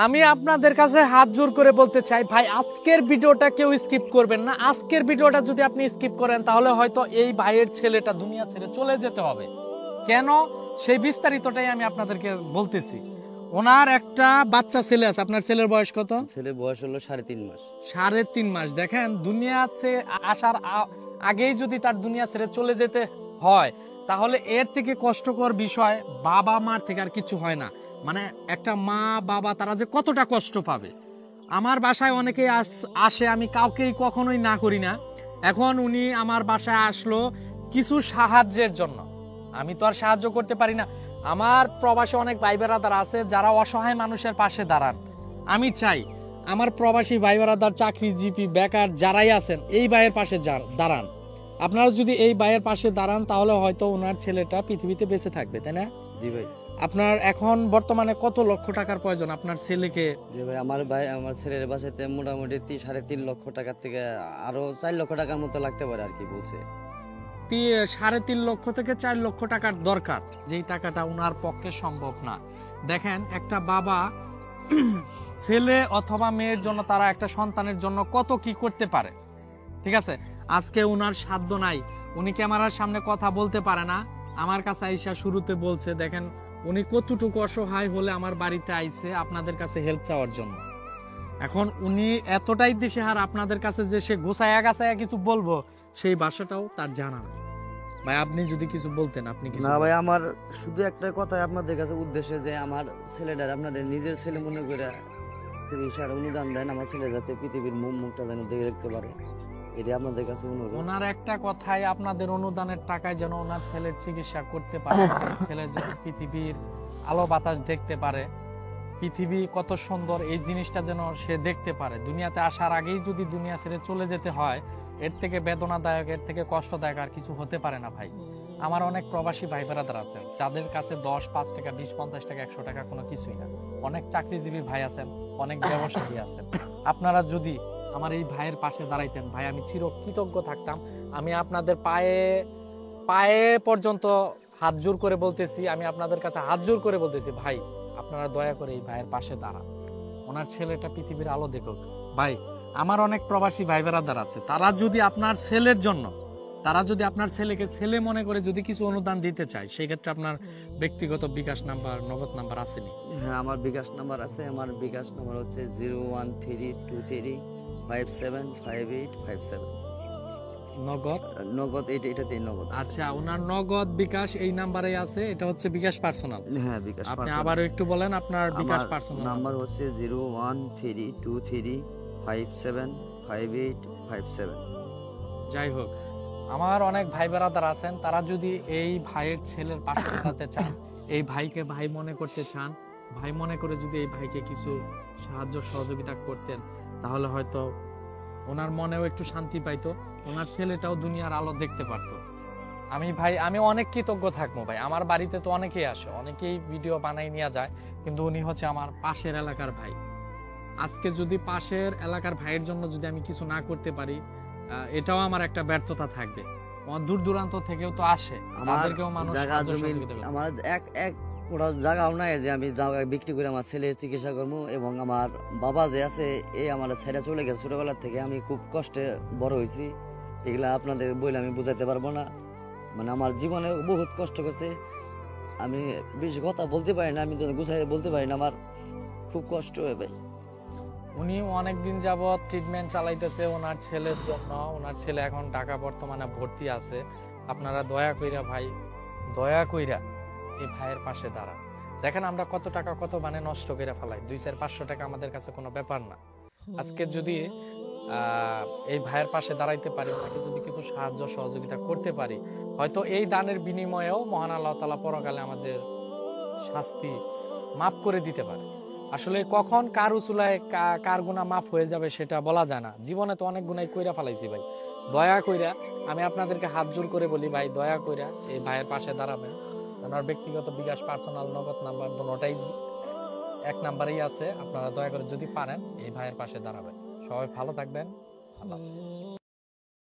আমি আপনাদের কাছে হাত জোর করে বলতে চাই ভাই, আজকের ভিডিওটা কেউ স্কিপ করবেন না। আজকের ভিডিওটা যদি আপনি স্কিপ করেন তাহলে হয়তো এই ভাইয়ের ছেলেটা দুনিয়া ছেড়ে চলে যেতে হবে। কেন, সেই বিস্তারিতটাই আমি আপনাদেরকে বলতেছি। ওনার একটা বাচ্চা ছেলে আছে। আপনার ছেলের বয়স কত? ছেলে বয়স হলো 3.5 মাস। 3.5 মাস। দেখেন, দুনিয়াতে আসার আগেই যদি তার দুনিয়া ছেড়ে চলে যেতে হয় তাহলে এর থেকে কষ্টকর বিষয় বাবা মার থেকে আর কিছু হয় না। মানে একটা মা বাবা তারা যে কতটা কষ্ট পাবে। আমার বাসায় অনেকেই আসে, আমি কাউকেই কখনোই না করি না। এখন উনি আমার বাসায় আসলো কিছু সাহায্যের জন্য। আমি তো আর সাহায্য করতে পারি না। আমার প্রবাসী অনেক ভাই বেড়াদার আছে যারা অসহায় মানুষের পাশে দাঁড়ান। আমি চাই আমার প্রবাসী ভাই বেড়াদার, চাকরিজীবী, বেকার যারাই আছেন, এই ভাইয়ের পাশে দাঁড়ান। আপনারা যদি এই ভাইয়ের পাশে দাঁড়ান তাহলে হয়তো ওনার ছেলেটা পৃথিবীতে বেঁচে থাকবে, তাই না? জি ভাই। আপনার এখন বর্তমানে কত লক্ষ টাকার প্রয়োজন আপনার ছেলেকে? জি ভাই, আমার ছেলের বাসাতে মোটামুটি 3.5 লক্ষ টাকার থেকে আরো 4 লক্ষ টাকার মতো লাগতে পারে আর কি বলছে। 3.5 লক্ষ থেকে 4 লক্ষ টাকার দরকার, যেই টাকাটা ওনার পক্ষে সম্ভব না। দেখেন, একটা বাবা ছেলে অথবা মেয়ের জন্য, তারা একটা সন্তানের জন্য কত কি করতে পারে। ঠিক আছে, আজকে উনার সাধ্য নাই, উনি ক্যামেরার সামনে কথা বলতে পারে না। আমার কাছে আইসা শুরুতে বলছে, দেখেন উনি কতটুকু অসহায় হলে আমার বাড়িতে আইছে আপনাদের কাছে হেল্প চাওয়ার জন্য। এখন উনি এতটাই দিশেহারা আপনাদের কাছে যে সে গোছায়া গাছায়া কিছু বলবো সেই ভাষাটাও তার জানা না। ভাই, আপনি যদি কিছু বলতেন। আপনি কিছু না ভাই, আমার শুধু একটা কথা আপনাদের কাছে উদ্দেশ্যে, যে আমার ছেলেটার আপনাদের নিজের ছেলে মনে করে অনুদান দেন, আমার ছেলে যাতে পৃথিবীর মুখটা যেন দেখে রাখতে পারে, এটি আপনাদের কাছে অনুরোধ। ওনার একটা কথাই, আপনাদের অনুদানের টাকায় যেন ওনার ছেলের চিকিৎসা করতে পারে, ছেলে যেন পৃথিবীর আলো বাতাস দেখতে পারে, পৃথিবী কত সুন্দর এই জিনিসটা যেন সে দেখতে পারে। দুনিয়াতে আসার আগেই যদি দুনিয়া ছেড়ে চলে যেতে হয়, এর থেকে বেদনাদায়ক, এর থেকে কষ্টদায়ক আর কিছু হতে পারে না ভাই। আমার অনেক প্রবাসী ভাই বেড়াদার আছেন যাদের কাছে 10, 5 টাকা, 20, 50 টাকা, 100 টাকা কোনো কিছুই না। অনেক চাকরিজীবী ভাই আছেন, অনেক ব্যবসায়ী আছেন। আপনারা যদি আমার এই ভাইয়ের পাশে দাঁড়াইতেন ভাই, আমি চিরকৃতজ্ঞ থাকতাম। আমি আপনাদের পায়ে পায়ে পর্যন্ত হাত জোর করে বলতেছি, আমি আপনাদের কাছে হাত জোর করে বলতেছি ভাই, আপনারা দয়া করে এই ভাইয়ের পাশে দাঁড়ান, ওনার ছেলেটা পৃথিবীর আলো দেখুক। ভাই, আমার অনেক প্রবাসী ভাই বেড়াদার আছে, তারা যদি আপনার ছেলের জন্য, তারা যদি আপনার ছেলেকে ছেলে মনে করে যদি কিছু অনুদান দিতে চায়, সেই ক্ষেত্রে আপনার ব্যক্তিগত বিকাশ নাম্বার, নগদ নাম্বার আসেনি? হ্যাঁ, আমার বিকাশ নাম্বার আছে। আমার বিকাশ নাম্বার হচ্ছে 01323575857। নগদ? নগদ এটাতেই নগদ। আচ্ছা, ওনার নগদ বিকাশ এই নাম্বারে আছে, এটা হচ্ছে বিকাশ পার্সোনাল। হ্যাঁ, বিকাশ আপনি পার্সোনাল। আবারও একটু বলেন আপনার বিকাশ আমার পার্সোনাল নাম্বার হচ্ছে 01323575857। যাই হোক, আমার অনেক ভাই বেড়াদার আছেন, তারা যদি এই ভাইয়ের ছেলের পাশে দাঁড়াতে চান, এই ভাইকে ভাই মনে করতে চান, ভাই মনে করে যদি এই ভাইকে কিছু সাহায্য সহযোগিতা করতেন, তাহলে হয়তো ওনার মনেও একটু শান্তি পাইতো, ওনার ছেলেটাও দুনিয়ার আলো দেখতে পারতো। আমি অনেক কৃতজ্ঞ থাকবো ভাই। আমার বাড়িতে তো অনেকেই আসে, অনেকেই ভিডিও বানাই নিয়ে যায়, কিন্তু উনি হচ্ছে আমার পাশের এলাকার ভাই। আজকে যদি পাশের এলাকার ভাইয়ের জন্য যদি আমি কিছু না করতে পারি, এটাও আমার একটা ব্যর্থতা থাকবে। দূর দূরান্ত থেকেও তো আসে, তাদেরকেও মানুষ আমার এক ওরা জায়গাও নাই যে আমি জায়গা বিক্রি করে আমার ছেলে চিকিৎসা করবো। এবং আমার বাবা যে আছে, আমার ছেড়ে চলে গেছে ছোটবেলা থেকে। আমি খুব কষ্টে বড় হয়েছি, এগুলা আপনাদের বলে আমি বুঝাইতে পারবো না। মানে আমার জীবনে বহুত কষ্ট করছে, আমি বেশি কথা বলতে পারি না, আমি গুছাই বলতে পারি না, আমার খুব কষ্ট হয় ভাই। উনি অনেকদিন যাবৎ ট্রিটমেন্ট চালাইতেছে ওনার ছেলের জন্য। ওনার ছেলে এখন ঢাকা বর্তমানে ভর্তি আছে। আপনারা দয়া কইরা ভাই, দয়া কইরা এই ভাইয়ের পাশে দাঁড়ান। দেখেন আমরা কত টাকা কত মানে নষ্ট করে ফেলাই, 200-500 টাকা আমাদের কাছে কোনো ব্যাপার না। আজকে যদি এই ভাইয়ের পাশে দাঁড়াইতে পারি, ওনাকে যদি কিছু সাহায্য সহযোগিতা করতে পারি, হয়তো এই দানের বিনিময়েও মহান আল্লাহ তাআলা পরকালে আমাদের শাস্তি মাফ করে দিতে পারে। আসলে কখন কার উসুলায় কার গুনাহ মাফ হয়ে যাবে সেটা বলা যায় না। জীবনে তো অনেক গুনাহ কইরা ফেলাইছি ভাই। দয়া কইরা আমি আপনাদেরকে হাত জোর করে বলি ভাই, দয়া কইরা এই ভাইয়ের পাশে দাঁড়াবেন। ওনার ব্যক্তিগত বিকাশ, পার্সোনাল, নগদ নাম্বার দুটোটাই এক নাম্বারেই আছে। আপনারা দয়া করে যদি পারেন এই ভাইয়ের পাশে দাঁড়াবেন। সবাই ভালো থাকবেন। আল্লাহ হাফেজ।